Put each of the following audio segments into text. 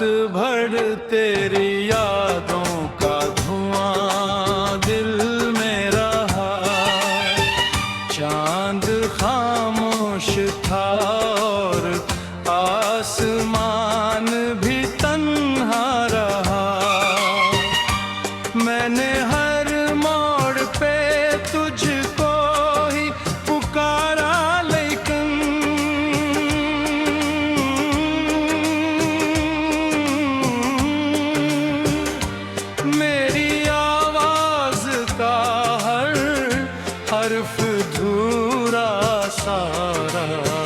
भर तेरी यादों का धुआं दिल में रहा। चांद खामोश था और आसमान भी तन्हा रहा। मैंने हर मोड़ पे तुझको ही पुकारा, लेकिन मेरी आवाज का हर हर्फ धूरा सा रहा।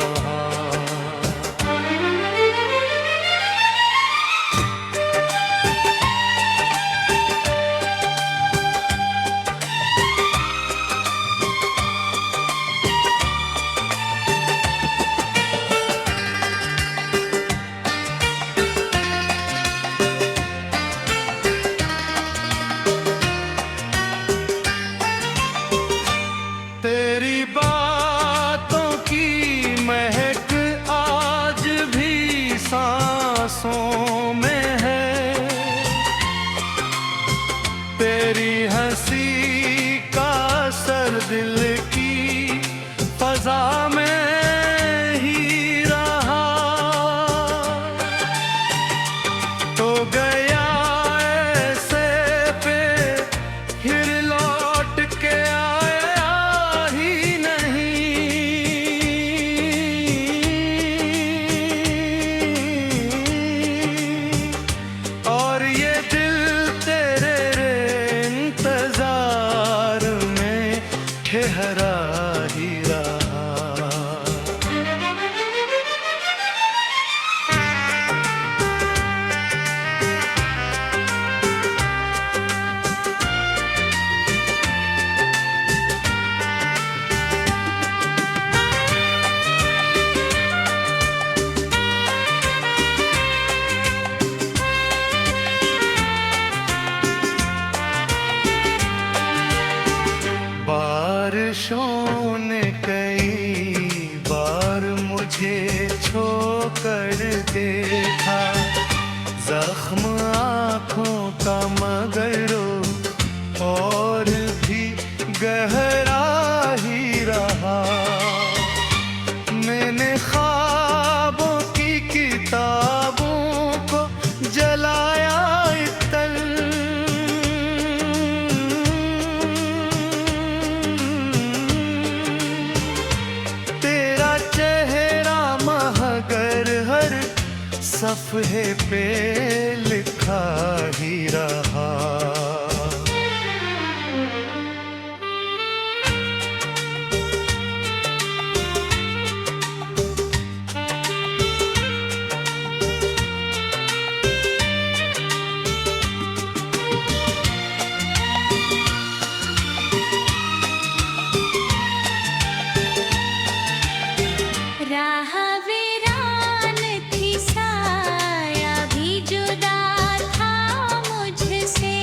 तेरी बातों की महक आज भी सांसों में है। तेरी हंसी का असर दिल की फजा में ही रहा। तो गया ऐसे पे फिर लौट के आया ही नहीं। और ये दिल तेरे इंतजार में ठहरा ही रहा। बारिशों ने कई बार मुझे छोकर देखा। जख्म आँखों का मगर और भी गहरा ही रहा। मैंने ख्वाबों की किताबों को जलाया इत्तल। तेरा चेहरा महगर हर सफ़हे पे लिखा ही रहा। राह वीरान थी, साया भी जुदा था मुझसे।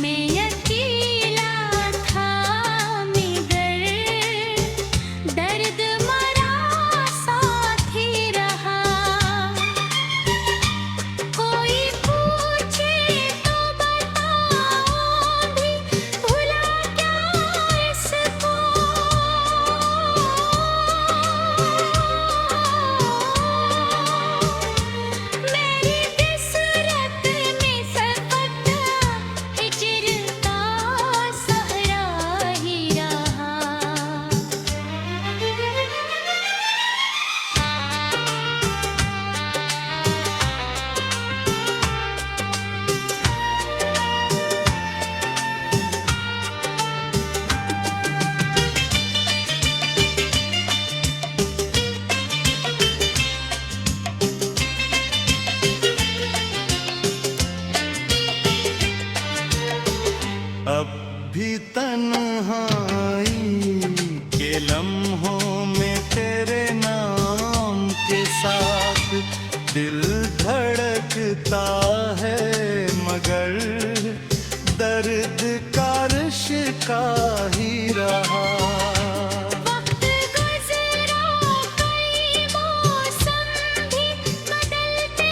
मैं अकेला था मगर दर्द मरा साथी रहा। कोई पूछे तो बताऊं भी, भुला क्या इसको। मेरी किस्मत में सफक हिजर का सहरा ही रहा। अब भी तन्हाई के लम्हों में तेरे नाम के साथ दिल धड़कता है, मगर दर्द का रिश्ता ही रहा। वक्त गुजरा, कई मौसम भी बदलते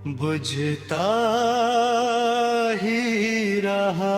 बुझता ही रहा।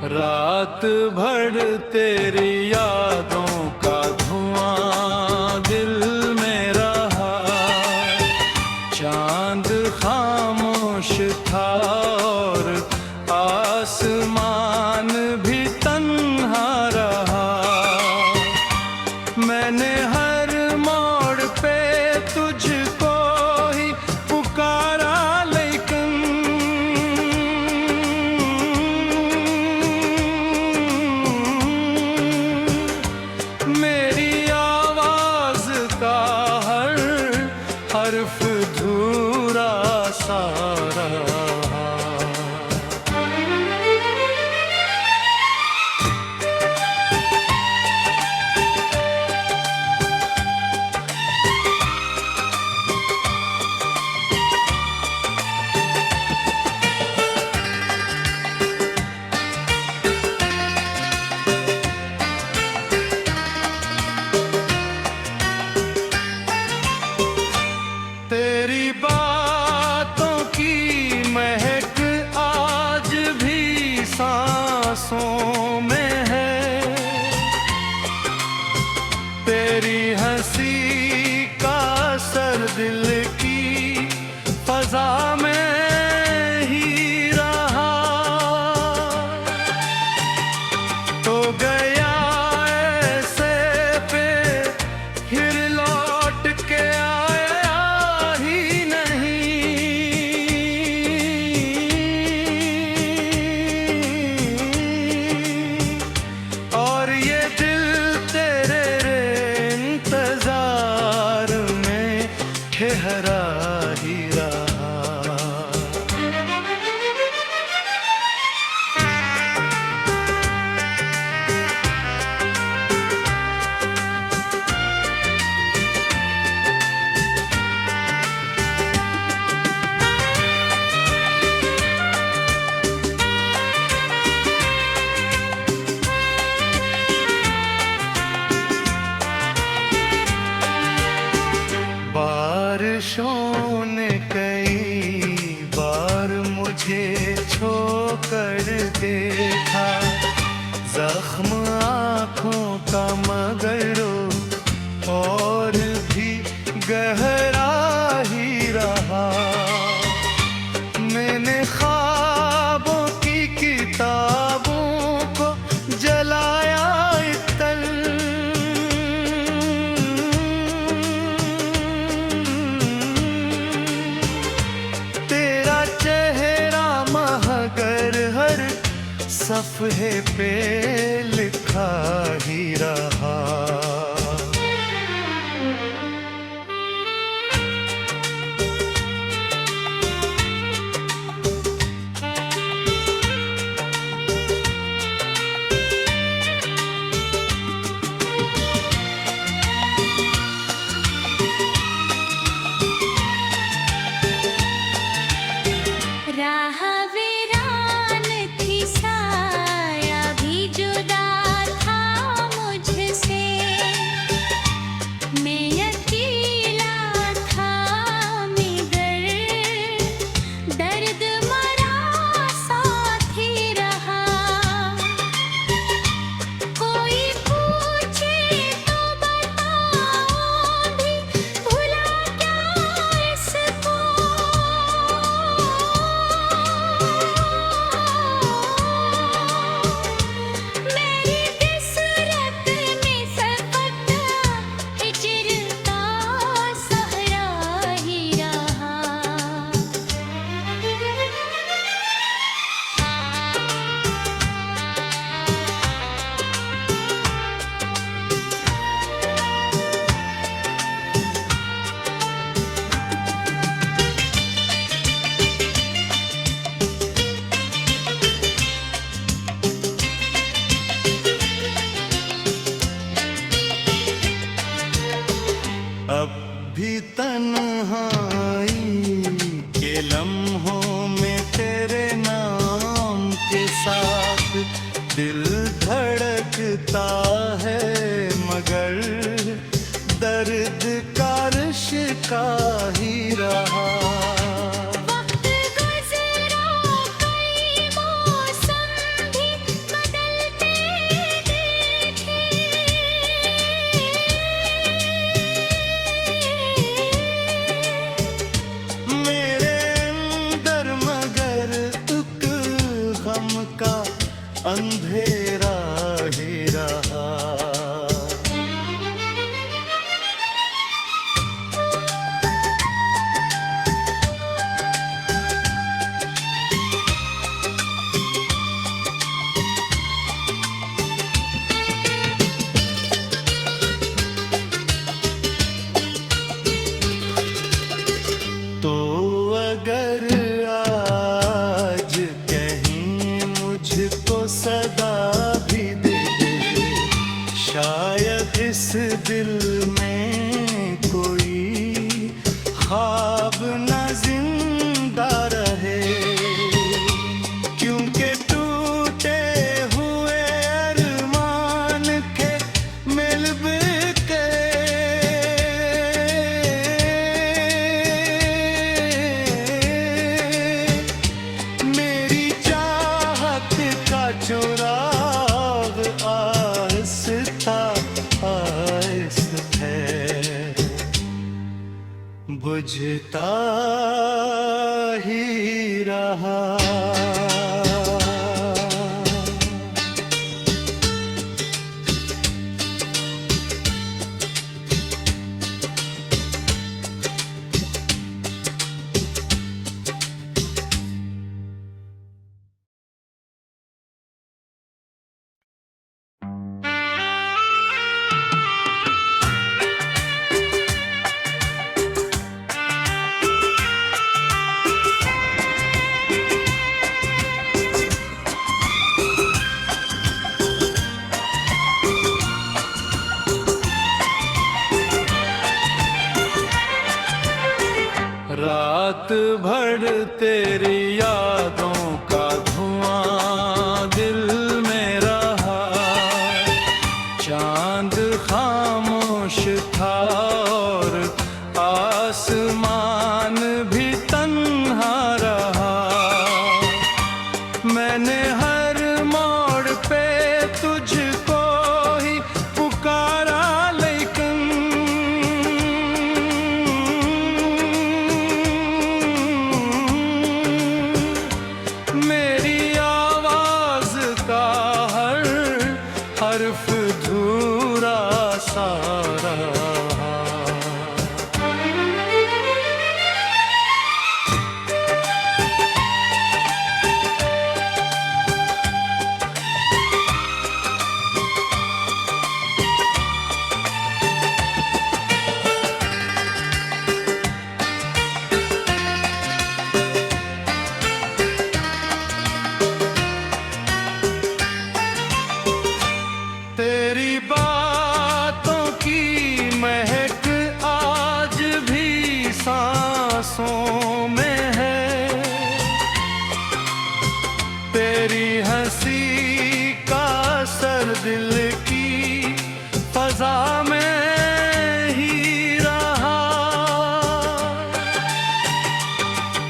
रात भर तेरी यादों का धुआं दिल में रहा। चांद खामोश था और आसमान भी तन्हा रहा। मैंने हर मोड़ पे तुझको ही पुकारा, लेकिन मेरी आवाज का हर हर्फ धूरा सा रहा। तेरी बातों की महक आज भी सांसों में है। तेरी हंसी का असर दिल की फजा में ही रहा। तो गया ऐसे पे फिर लौट के आया ही नहीं। और ये दिल तेरे इंतजार में ठहरा ही रहा। बारिशों ने कई बार मुझे छोकर देखा। जख्म आँखों का मगर और भी गहरा ही रहा। मैंने ख्वाबों की किताबों को जलाया इतल। तेरा चेहरा महगर हर सफ़हे पे लिखा ही रहा। राह वीरान थी, साया भी जुदा था मुझसे। मिटता है मगर दर्द का रिश्ता ही रहा। वक्त गुजरा कई मौसम भी बदलते देखे, मेरे अंदर मगर एक गम का अंधेरा ही रहा। तो अगर आज कहीं मुझको सदा भी दे दे, शायद इस दिल में कोई ख्वाब न जिंदा रहे, क्योंकि टूटे हुए अरमान के मिल के मेरी चाहत का चुराग आहिस्ता आहिस्ता है बुझता ही रहा। रात भर तेरी यादों का धुआं दिल में रहा, चांद खामोश था और आसमान भी तन्हा रहा। मैंने हर मोड़ पे तुझको ही पुकारा, लेकिन मेरी आवाज का हर हर्फ धूरा सा रहा। तेरी बातों की महक आज भी सांसों में है, तेरी हंसी का असर दिल की फजा में ही रहा।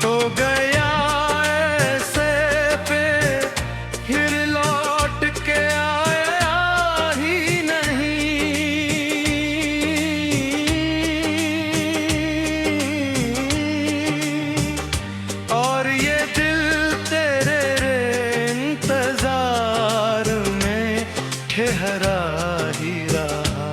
तो गया ऐसे पे फिर लौट के आया ही नहीं, और ये दिल तेरे इंतजार में ठहरा ही रहा।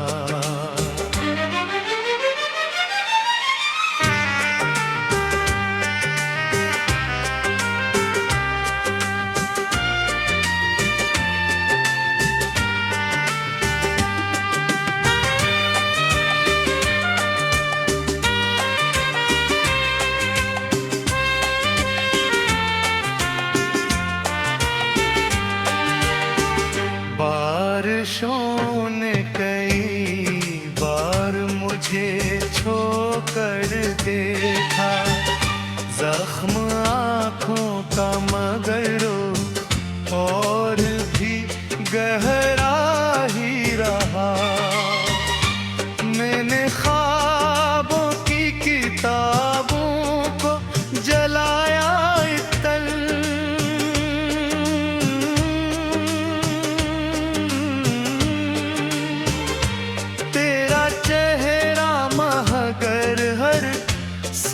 बारिशों ने कई बार मुझे छोकर देखा, जख्म आँखों का मगर और भी गहरा ही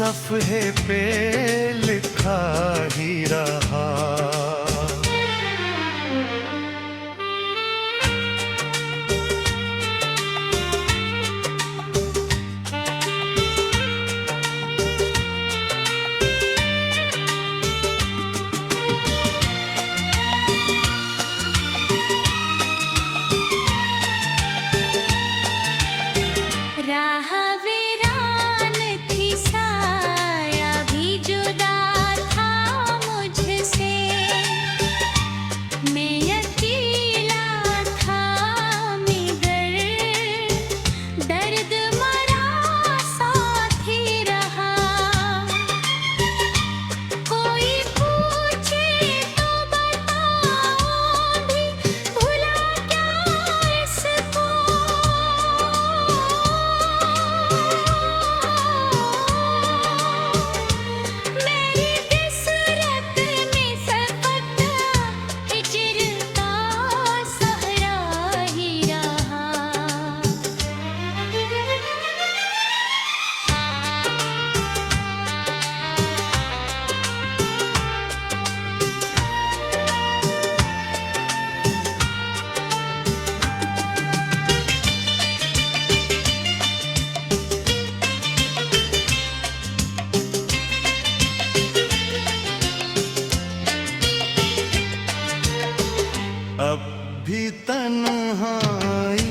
सफ़हे पे लिखा ही रहा। राह वीरान थी, साया भी जुदा था मुझसे। मैं अकेला था मगर दर्द मरा साथी रहा। कोई पूछे तो बताऊं भी, भुला क्या इसको। मेरी किस्मत में फ़क़त हिज्र का सहरा ही रहा। अब भी तन्हाई